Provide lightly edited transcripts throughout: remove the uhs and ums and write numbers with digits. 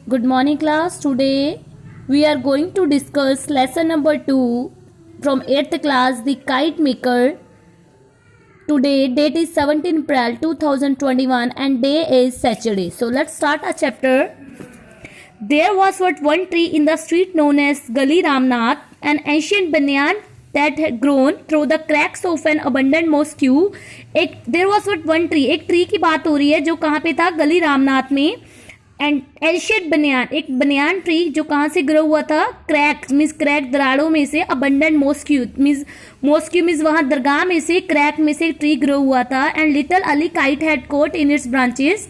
Good morning, class. Today we are going to discuss lesson number 2 from 8th class, The Kite Maker. Today date is 17 April 2021 and day is Saturday. So let's start our chapter. There was but one tree in the street known as Gali Ramnath, an ancient banyan that had grown through the cracks of an abundant mosque. There was but one tree, एक tree की बात हो रही है जो कहाँ पे था, गली रामनाथ में. एंड एशियट बनियान, एक बनियान ट्री जो कहाँ से ग्रो हुआ था, क्रैक मीन्स क्रैक दराड़ों में से, अबंडेंट मोस्क्यू मीन्स वहाँ दरगाह में से, क्रैक में से ट्री ग्रो हुआ था. And little Ali kite had caught in its branches,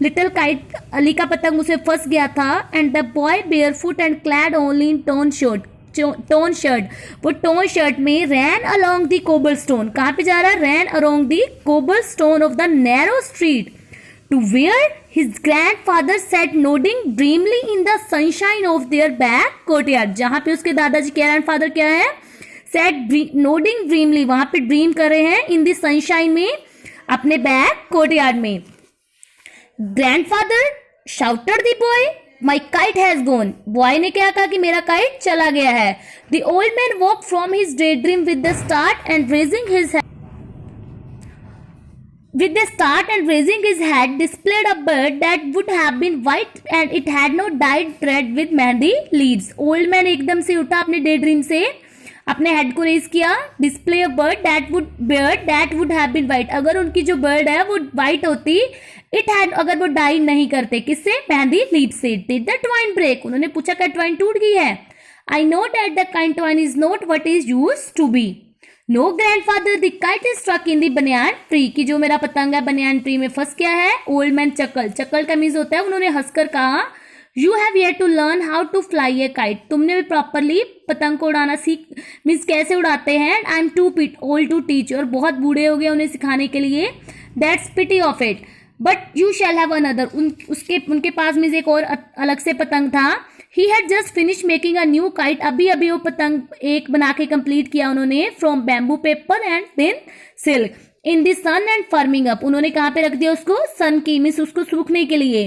little kite Ali का पतंग उसे फंस गया था. And the boy barefoot and clad only in torn shirt, वो टोन शर्ट में ran along the cobblestone, कहाँ पे जा रहा है, ran along the cobblestone of the narrow street to where his grandfather sat nodding dreamily in the sunshine of their back courtyard. जहाँ पे उसके दादाजी ग्रैंडफादर क्या है, sat nodding dreamily, वहाँ पे ड्रीम कर रहे हैं, in the sunshine में, अपने बैक कोर्टयार्ड में. Grandfather shouted the boy, my kite has gone. Boy ने क्या कहा कि मेरा काइट चला गया है. The old man woke from his daydream with the start and raising his head displayed a bird that would have been white and it had no dyed thread with mehndi leaves. Old man एकदम से उठा अपने day dream से, अपने head को raise किया. Display a bird that would have been white, अगर उनकी जो बर्ड है वो वाइट होती, इट हैड, अगर वो डाई नहीं करते, किससे, मेहंदी लीव से. डिड द ट्वाइन ब्रेक, उन्होंने पूछा क्या ट्वाइन टूट गई है. I know that the kind twine is not what is used to be. No grandfather the kite is struck in the banyan tree, की जो मेरा पतंग है बनियान ट्री में फंस गया है. ओल्ड मैन चक्कल का मीन्स होता है, उन्होंने हंसकर कहा, you have yet to learn how to fly a kite, तुमने भी प्रॉपरली पतंग को उड़ाना सीख, मीन्स कैसे उड़ाते हैं. I am too old to teach, और बहुत बूढ़े हो गए उन्हें सिखाने के लिए. That's pity of it but you shall have another, उनके पास मीन्स एक और अलग से पतंग था. He had just finish making a new kite, अभी वो पतंग एक बना के कंप्लीट किया उन्होंने, from bamboo paper and then silk, in the sun and firming up, उन्होंने कहाँ पे रख दिया उसको, सन की, मीन्स उसको सूखने के लिए.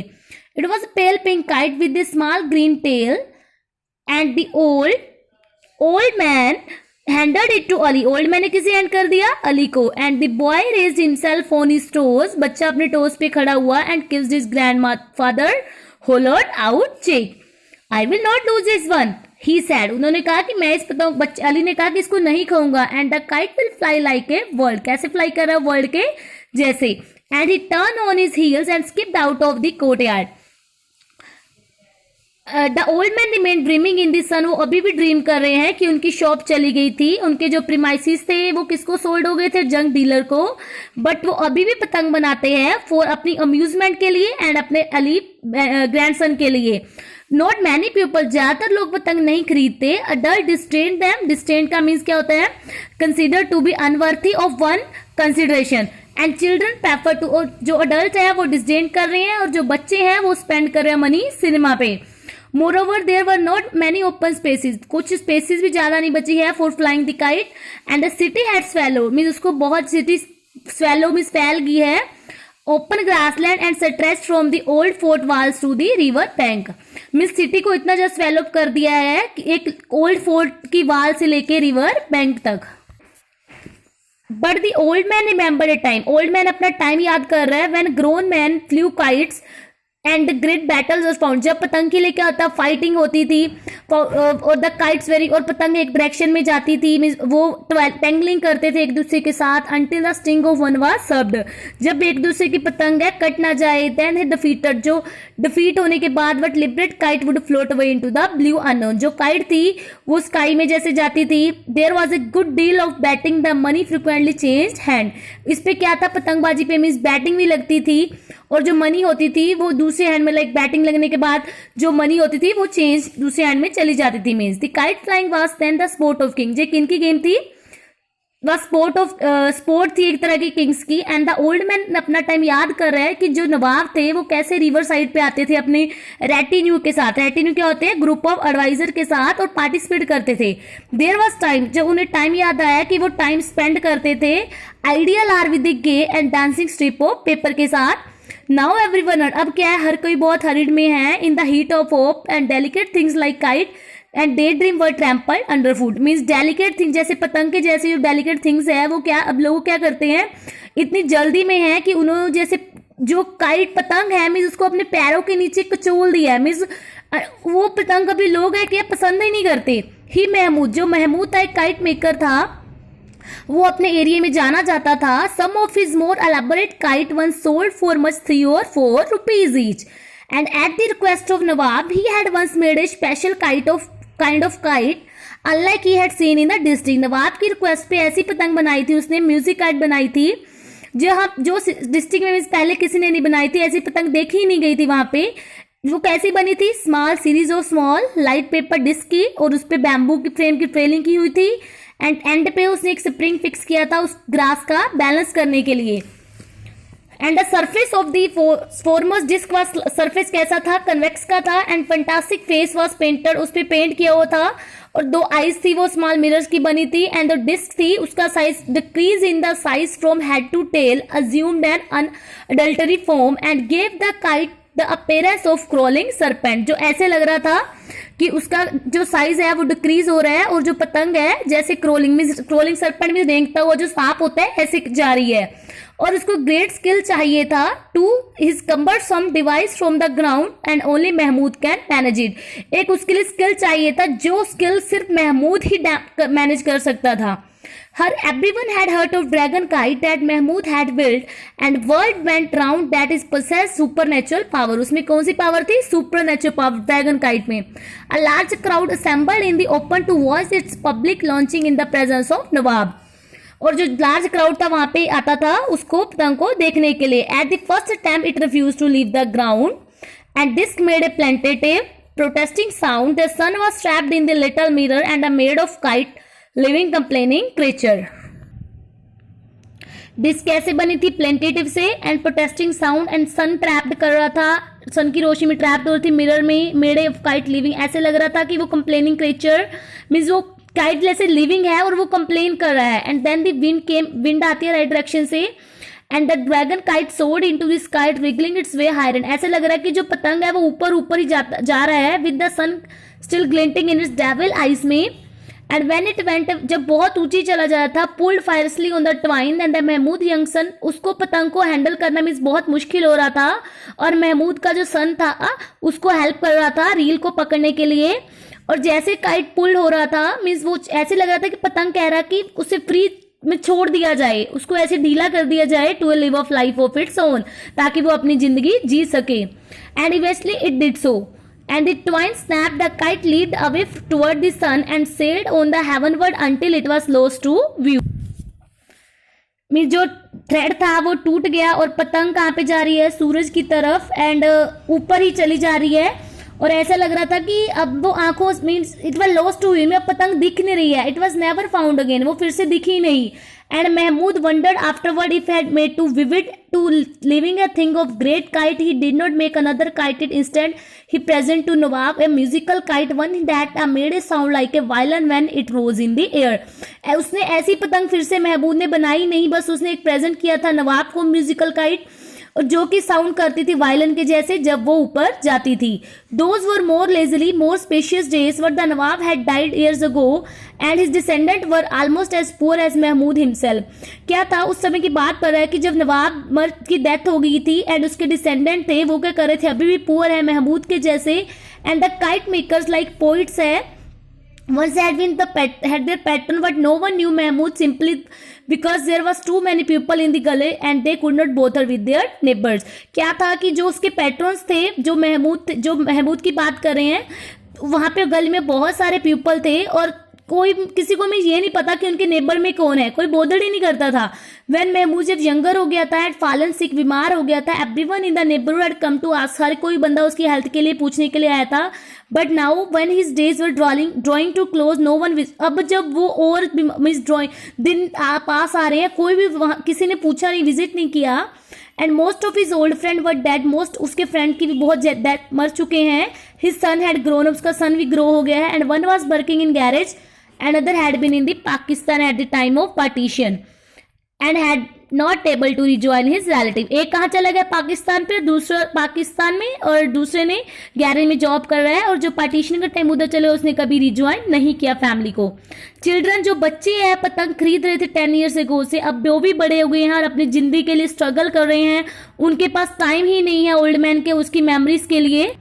It was a pale pink kite with the small green tail and the old man handed it to Ali, old man ने किसे हैंड कर दिया, अली को. And the boy raised himself on his toes, बच्चा अपने टोज पे खड़ा हुआ. And kissed his grandfather hollowed out cheek, I will not lose this one, he said, उन्होंने कहा कि मैं इस पतंग, बच्चे अली ने कहा कि इसको नहीं खाऊंगा. And the kite will fly like a world, कैसे फ्लाई कर रहा है, वर्ल्ड के जैसे. And he turn on his heels and skipped out of the courtyard. The old man remain dreaming in the sun, वो अभी भी ड्रीम कर रहे हैं कि उनकी शॉप चली गई थी, उनके जो प्रीमाइसिस थे वो किसको सोल्ड हो गए थे, जंग डीलर को. बट वो अभी भी पतंग बनाते हैं फॉर अपनी अम्यूजमेंट के लिए एंड अपने अली ग्रैंडसन के लिए. नॉट मैनी पीपल, ज्यादातर लोग पतंग नहीं खरीदते. अडल्ट डिस्टेन देम, डिस्टेन का मीन्स क्या होता है, consider to be unworthy of one consideration. And children prefer to, और जो अडल्ट है वो डिस्डेन कर रहे हैं और जो बच्चे हैं वो स्पेंड कर रहे हैं मनी सिनेमा पे. Moreover there were not many open spaces, कुछ स्पेसिस भी ज्यादा नहीं बची है for flying the kite. And the city had swallowed, means उसको बहुत, सिटी स्वेलो मीन्स फैल गई है. Open grassland and stretch from the old fort walls to the river bank, means city को इतना ज्यादा स्वेलो कर दिया है कि एक ओल्ड फोर्ट की वाल से लेके रिवर बैंक तक. But the old man remember A time, old man अपना टाइम याद कर रहा है, when grown man flu kites and the great battles was found, जब पतंग के लिए क्या होता, फाइटिंग होती थी, और द काइट्स वेरी, और पतंग एक डायरेक्शन में जाती थी, मींस वो टेंगलिंग करते थे एक दूसरे के साथ. Until the string of one was severed, जब एक दूसरे की पतंग है कट ना जाए. देन ही डिफीटेड, जो डिफीट होने के बाद but liberated kite would float away into the blue unknown, जो काइट थी वो स्काई में जैसे जाती थी. There was a good deal of betting, the money frequently changed hand, इस पे क्या था, पतंगबाजी पे मींस बैटिंग भी लगती थी, और जो मनी होती थी वो दूसरे हैंड में, लाइक बैटिंग लगने के बाद जो मनी होती थी वो चेंज दूसरे हैंड में चली जाती थी. Means the kite flying was then the sport of king, ये किन की गेम थी, वह स्पोर्ट थी एक तरह की किंग्स की. एंड द ओल्ड मैन अपना टाइम याद कर रहा है कि जो नवाब थे वो कैसे रिवर साइड पे आते थे अपने रेटिन्यू के साथ, रेटिन्यू क्या होते हैं, ग्रुप ऑफ एडवाइजर के साथ, और पार्टिसिपेट करते थे. देयर वाज टाइम, जब उन्हें टाइम याद आया कि वो टाइम स्पेंड करते थे idle hour with the gay and dancing strip of paper के साथ. नाउ एवरीवन, अब क्या है, हर कोई बहुत हरिड में है, in the heat of hope and delicate things like kite and day dream were trampled under foot. Means delicate thing, जैसे पतंग के जैसे जो डेलिकेट थिंग्स है वो क्या, अब लोग क्या करते हैं, इतनी जल्दी में है कि उन्होंने जैसे जो काइट पतंग है मीन्स उसको अपने पैरों के नीचे कचोल दिया है। मीन्स वो पतंग कभी लोग है क्या पसंद ही नहीं करते। ही महमूद, जो महमूद था एक काइट मेकर था, वो अपने एरिया में जाना जाता था। Some of his more elaborate kite one sold for much 3 or 4 rupees each, and at the request of Nawab he had once made a special kind of kite unlike he had seen in the district। नवाब की request पे ऐसी पतंग बनाई थी उसने, music kite बनाई थी जो डिस्ट्रिक्ट में पहले किसी ने नहीं बनाई थी, ऐसी पतंग देखी ही नहीं गई थी वहां पे। वो कैसी बनी थी, small series of small light paper disc की, और उस पे बैम्बू की फ्रेम की ट्रेलिंग की हुई थी, एंड एंड पे उसने एक स्प्रिंग फिक्स किया था उस ग्रास का बैलेंस करने के लिए। And the surface of the foremost disc was, surface कैसा था, कन्वेक्स का था, and fantastic face was painted, उस पे पेंट किया हुआ था, और 2 आईज थी वो स्मॉल मिरर्स की बनी थी, एंड द डिस्क थी उसका size decrease in the size from head to tail assumed an undulatory form and gave the kite the appearance of crawling serpent. जो ऐसे लग रहा था कि उसका जो साइज है वो डिक्रीज हो रहा है, और जो पतंग है जैसे क्रोलिंग सरपेंट में रेंगता हुआ जो सांप होता है ऐसे जा रही है। और उसको ग्रेट स्किल चाहिए था to his cumbersome device from the ground and only Mahmood can manage it. एक उसके लिए स्किल चाहिए था जो स्किल सिर्फ महमूद ही मैनेज कर सकता था। Everyone had heard of dragon kite that Mahmood had built, and word went round that it possessed supernatural power। उसमें कौन सी पावर थी, supernatural power dragon kite में। A large crowd assembled in the open to watch its public launching in the presence of Nawab। और जो large crowd था वहां पे आता था उसको पतंग को देखने के लिए। At the first attempt it refuse to leave the ground and disc made a plaintive protesting sound. The sun was trapped in the little mirror and a made of kite living complaining creature. Disc कैसे बनी थी, plaintive से, and protesting sound, and sun trapped कर रहा था, सन की रोशनी में trapped हो रही थी, मिरर में, मेड ऑफ काइट लिविंग, ऐसे लग रहा था कि वो कंप्लेनिंग क्रिएचर मीन्स वो काइट जैसे लिविंग है और वो कंप्लेन कर रहा है। एंड देन द विंड आती है राइट डायरेक्शन से, and the dragon kite soared into the sky wriggling its way higher. And ऐसे लग रहा है कि जो पतंग है वो ऊपर ही जा रहा है, with the sun still glinting in its devil eyes में। एंड व्हेन इट वेंट, जब बहुत ऊंची चला जा रहा था, pulled fiercely on the twine and the Mahmood young son, उसको पतंग को हैंडल करना मीन्स बहुत मुश्किल हो रहा था, और महमूद का जो सन था उसको हेल्प कर रहा था रील को पकड़ने के लिए। और जैसे काइट पुल हो रहा था मीन्स वो ऐसे लग रहा था कि पतंग कह रहा कि उसे फ्री में छोड़ दिया जाए, उसको ऐसे ढीला कर दिया जाए, to live of life of its own, ताकि वो अपनी जिंदगी जी सके। And eventually it did so, and the twine snapped, the kite leaped away toward the sun and sailed on the heavenward until it was lost to view। Mean जो thread था वो टूट गया और पतंग कहाँ पे जा रही है, सूरज की तरफ, एंड ऊपर ही चली जा रही है। और ऐसा लग रहा था कि अब वो आंखों means it was lost to view, में अब पतंग दिख नहीं रही है, it was never found again, वो फिर से दिखी नहीं। And Mahmood wondered afterward if had made too vivid too living a thing of great kite, he did not make another kite, instead he present to Nawab a musical kite, one that made a sound like a violin when it rose in the air। उसने ऐसी पतंग फिर से महमूद ने बनाई नहीं, बस उसने एक प्रेजेंट किया था नवाब को म्यूजिकल काइट, और जो कि साउंड करती थी वायलिन के जैसे जब वो ऊपर जाती थी। Those were more lazily, more spacious days, but the Nawab had died years ago and his descendants were almost as poor as Mahmud himself। क्या था, उस समय की बात कर रहा है कि जब नवाब की डेथ हो गई थी एंड उसके डिसेंडेंट थे वो क्या कर रहे थे, अभी भी पुअर है महमूद के जैसे। And the kite makers like poets है once had their patron, but no one knew Mahmud simply because there was too many people in the gully and they could not bother with their neighbors। क्या था कि जो उसके पैट्रन्स थे, जो महमूद की बात कर रहे हैं, वहां पे गली में बहुत सारे पीपल थे और कोई किसी को में ये नहीं पता कि उनके नेबर में कौन है, कोई बोदड़ ही नहीं करता था। व्हेन महमूद जब यंगर हो गया था, एंड फॉलन सिक, बीमार हो गया था, everyone in the neighbourhood had come to ask, हर कोई बंदा उसकी हेल्थ के लिए पूछने के लिए आया था। But now when his days were drawing to close, no one, अब जब वो और मिस ड्रॉइंग दिन पास आ रहे हैं, कोई भी किसी ने पूछा नहीं, विजिट नहीं किया। And most of his old friend were dead, most उसके फ्रेंड की भी बहुत मर चुके हैं। His son had grown up, उसका सन भी ग्रो हो गया है। And one was working in garage, another had been in the Pakistan at the time of partition and had not able to rejoin his relative. एक कहाँ चला गया पाकिस्तान पे, दूसरा पाकिस्तान में, और दूसरे ने 11 में जॉब कर रहा है, और जो पार्टीशन का टाइम उधर चले उसने कभी रिजॉइन नहीं किया फैमिली को। चिल्ड्रन जो बच्चे हैं पतंग खरीद रहे थे 10 ईयर्स एगो से, अब वो भी बड़े हो गए हैं और अपनी जिंदगी के लिए स्ट्रगल कर रहे हैं। उनके पास टाइम ही नहीं है ओल्ड मैन के उसकी मेमोरीज के लिए।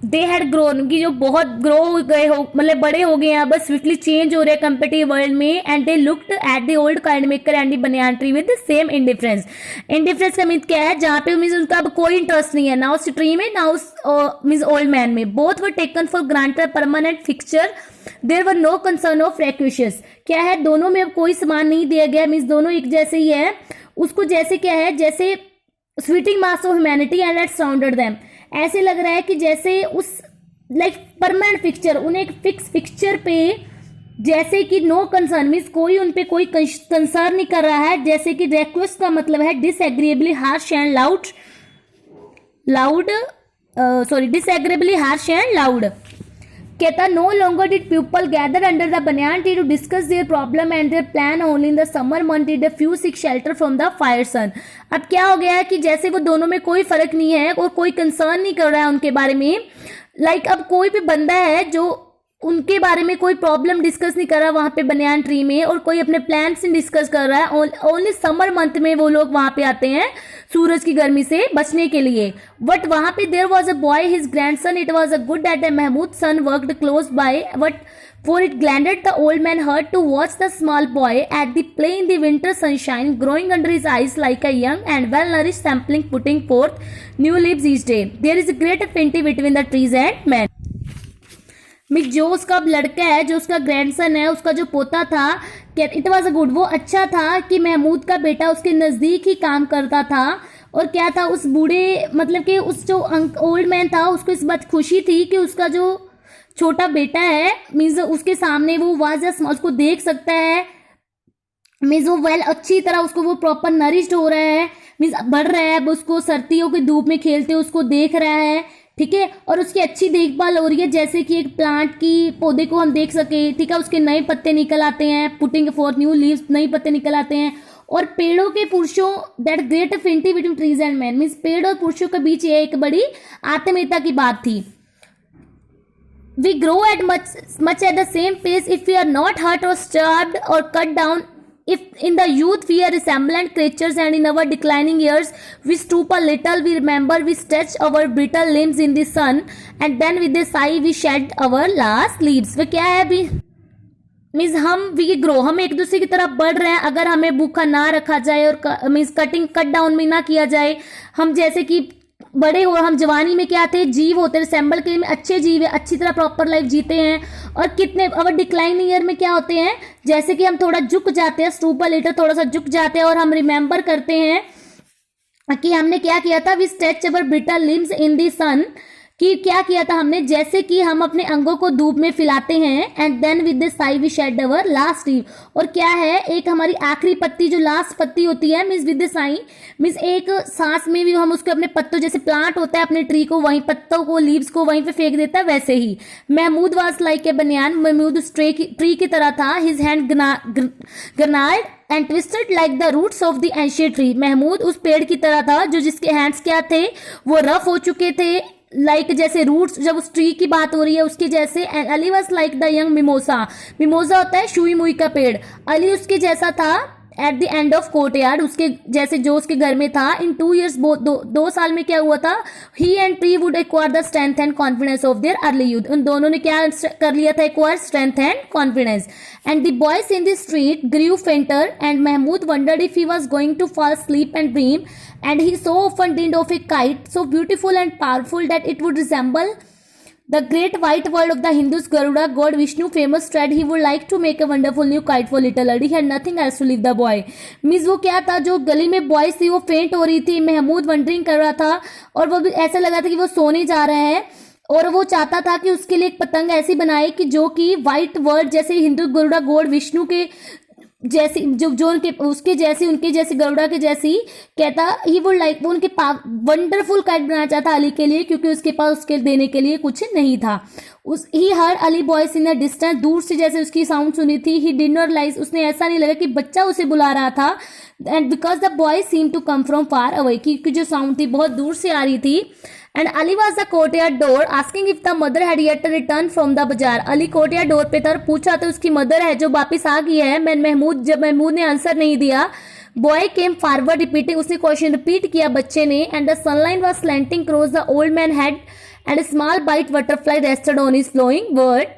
दे हैड ग्रोन की जो बहुत ग्रो हो गए हो, मतलब बड़े हो गए हैं, बस स्विफ्टली चेंज हो रहे हैं कंपेटिटिव वर्ल्ड में। And they looked at the old kind maker and the banyan tree with the same indifference. Indifference का मीन क्या है, जहां पे मीन्स उनका अब कोई इंटरेस्ट नहीं है ना उस ट्री में ना उस मीन्स ओल्ड मैन में। Both were taken for granted permanent fixture, there were no concern of fractious. क्या है, दोनों में अब कोई सामान नहीं दिया गया, मीन्स दोनों एक जैसे ही है। उसको जैसे क्या है, जैसे sweating mass of humanity and at surrounded them, ऐसे लग रहा है कि जैसे उस लाइक परमानेंट फिक्सचर, उन्हें एक फिक्स फिक्सचर पे जैसे कि नो कंसर्न मीन्स कोई उन पे कोई कंसर्न नहीं कर रहा है। जैसे कि रिक्वेस्ट का मतलब है disagreeably harsh and disagreeably harsh and loud. कहता no longer did people gather under the banyan tree to discuss their problem and their plan only in the summer month did the few seek shelter from the fire sun. अब क्या हो गया है कि जैसे वो दोनों में कोई फर्क नहीं है और कोई कंसर्न नहीं कर रहा है उनके बारे में। लाइक अब कोई भी बंदा है जो उनके बारे में कोई प्रॉब्लम डिस्कस नहीं कर रहा वहां पे बनियान ट्री में, और कोई अपने प्लान्स नहीं डिस्कस कर रहा है। ओनली समर मंथ में वो लोग वहां पे आते हैं सूरज की गर्मी से बचने के लिए। बट वहां पे there was a boy his grandson, it was a good that the Mahmood son worked close by, but for it gladdened the old man heart to watch the small boy at the play in the winter sunshine, growing under his eyes like a young and well-nourished sapling putting forth new leaves each day. There is a great affinity between the trees and man. Miss जो उसका लड़का है, जो उसका grandson है, उसका जो पोता था, इट वॉज अ गुड, वो अच्छा था कि महमूद का बेटा उसके नज़दीक ही काम करता था। और क्या था, उस बूढ़े मतलब कि उस जो ओल्ड मैन था उसको इस बात खुशी थी कि उसका जो छोटा बेटा है मीन्स उसके सामने वो वाजह उसको देख सकता है, मीन्स वो वेल अच्छी तरह उसको वो प्रॉपर नरिश्ड हो रहा है, मीन्स बढ़ रहा है। अब उसको सर्दियों की धूप में खेलते उसको देख रहा है, ठीक है, और उसकी अच्छी देखभाल हो रही है, जैसे कि एक प्लांट की पौधे को हम देख सके, ठीक है, उसके नए पत्ते निकल आते हैं, पुटिंग फोर्थ न्यू लीव्स, नए पत्ते निकल आते हैं। और पेड़ों के पुरुषों that great affinity between trees and man, means पेड़ और पुरुषों के बीच ये एक बड़ी आत्मीयता की बात थी। We grow at much at the same pace if we are not hurt or starved or cut down. If in the youth we are resemblant creatures and in our declining years we stoop a little, we remember we stretch our brittle limbs in the sun and then with a sigh we shed our last leaves. वो क्या है अभी, means हम we grow, हम एक दूसरे की तरफ बढ़ रहे हैं अगर हमें भूखा ना रखा जाए और मीन्स कट डाउन में ना किया जाए। हम जैसे कि बड़े हो, हम जवानी में क्या थे, जीव होते, रिसेंबल के में अच्छे जीव है, अच्छी तरह प्रॉपर लाइफ जीते हैं। और कितने अवर डिक्लाइन ईयर में क्या होते हैं, जैसे कि हम थोड़ा झुक जाते हैं, स्टूपा लेटर थोड़ा सा झुक जाते हैं और हम रिमेंबर करते हैं कि हमने क्या किया था, we stretch our brittle limbs in the sun, कि क्या किया था हमने, जैसे कि हम अपने अंगों को धूप में फैलाते हैं। And then with the sigh we shed our last leave, और क्या है, एक हमारी आखिरी पत्ती जो लास्ट पत्ती होती है means with the Sai, means एक सांस में भी हम उसको अपने पत्तों, जैसे प्लांट होता है अपने ट्री को वहीं पत्तों को लीव्स को वहीं पे फेंक देता है, वैसे ही Mahmood was like a banyan, Mahmood उस ट्री की तरह था। His hand gnarled and twisted like the roots of the ancient tree, Mahmood उस पेड़ की तरह था जो जिसके हैंड्स क्या थे, वो रफ हो चुके थे, लाइक जैसे रूट्स, जब उस ट्री की बात हो रही है उसके जैसे। And Ali was like the young mimosa, mimosa होता है शुई मुई का पेड़, अली उसके जैसा था at the end of courtyard, उसके जैसे जो उसके घर में था। इन 2 years दो साल में क्या हुआ था, he and tree would acquire the strength and confidence of their early youth, उन दोनों ने क्या कर लिया था, acquire strength and confidence. And the boys in the street grew fainter and Mahmood wondered if he was going to fall asleep and dream, and he so often dreamed of a kite so beautiful and powerful that it would resemble the great white world of the Hindus, Garuda, God Vishnu, famous thread. He would like to make a wonderful new kite for little Adi. He had nothing else to leave the boy. Means वो क्या था, जो गली में boys थी वो फेंट हो रही थी, महमूद वंडरिंग कर रहा था और वो भी ऐसा लगा था कि वो सोने जा रहा है, और वो चाहता था कि उसके लिए एक पतंग ऐसी बनाए कि जो कि व्हाइट वर्ल्ड, जैसे हिंदू, गरुड़ा, गॉड विष्णु के जैसी जो उनके उसके जैसी उनके जैसी गरुड़ा के जैसी कहता ही वुड लाइक, वो उनके वंडरफुल काइट बनाना चाहता अली के लिए, क्योंकि उसके पास उसके देने के लिए कुछ नहीं था। उस he hear Ali boys in a distance, दूर से जैसे उसकी साउंड सुनी थी। ही डिड नॉट रियलाइज, उसने ऐसा नहीं लगा कि बच्चा उसे बुला रहा था। And because the boy seem to come from far away, क्योंकि जो साउंड थी बहुत दूर से आ रही थी। And Ali was the courtyard door asking if the mother had yet return from the बाजार। अली कोर्टयार्ड डोर पे था और पूछा तो उसकी मदर है जो वापिस आ गई है। जब महमूद ने आंसर नहीं दिया, बॉय केम फॉरवर्ड रिपीटिंग, उसने क्वेश्चन रिपीट किया बच्चे ने। And the sunlight was slanting cross the old man head and small white butterfly rested on his flowing word.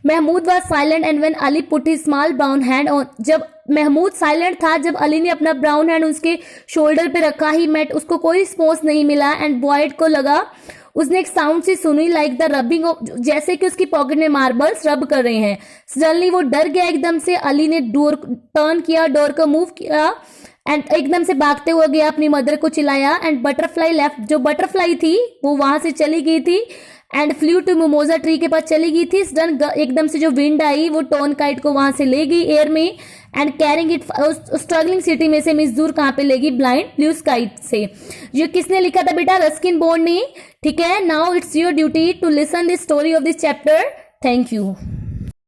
Mahmood was silent and when Ali put his small brown hand on, जब Mahmood silent था, जब अली ने अपना brown hand उसके shoulder पे रखा, ही met, उसको कोई रिस्पॉन्स नहीं मिला। एंड बॉयड को लगा, उसने एक साउंड सी सुनी लाइक द रबिंग ऑफ, जैसे कि उसकी पॉकेट में मार्बल्स रब कर रहे हैं। सडनली वो डर गया एकदम से। अली ने डोर टर्न किया, डोर को मूव किया एंड एकदम से भागते हुए गया, अपनी मदर को चिल्लाया। एंड बटरफ्लाई लेफ्ट, जो बटरफ्लाई थी वो वहां से चली गई थी एंड फ्लू टू मिमोजा ट्री के पास चली गई थी। एकदम से जो विंड आई वो टॉन काइट को वहां से ले गई एयर में and carrying it struggling city में से मिस दूर कहां पे ले गई, ब्लाइंड ब्लू स्काई से। ये किसने लिखा था बेटा? रस्किन बॉन्ड ने। ठीक है, now it's your duty to listen this story of this chapter. Thank you.